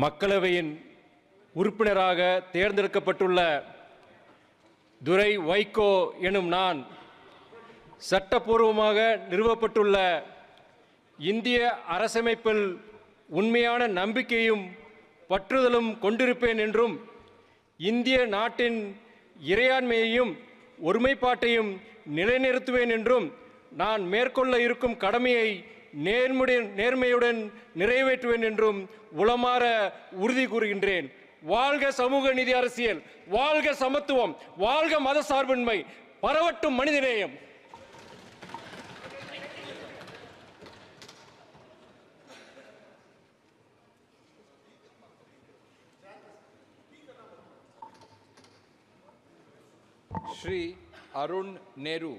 மக்களவையின் உறுப்பினராக தேர்ந்தெடுக்கப்பட்டுள்ள துரை வைகோ எனும் நான் சட்டப்பூர்வமாக நிறுவப்பட்டுள்ள இந்திய அரசமைப்பில் உண்மையான நம்பிக்கையும் பற்றுதலும் கொண்டிருப்பேன் என்றும் இந்திய நாட்டின் இறையாண்மையையும் ஒருமைப்பாட்டையும் நிலைநிறுத்துவேன் என்றும் நான் மேற்கொள்ள இருக்கும் கடமையை நேர்மையுடன் நிறைவேற்றுவேன் என்றும் உளமாற உறுதி கூறுகின்றேன். வாழ்க சமூக நீதி அரசியல், வாழ்க சமத்துவம், வாழ்க மத சார்பின்மை, பரவட்டும் மனிதநேயம். Shri Arun Nehru.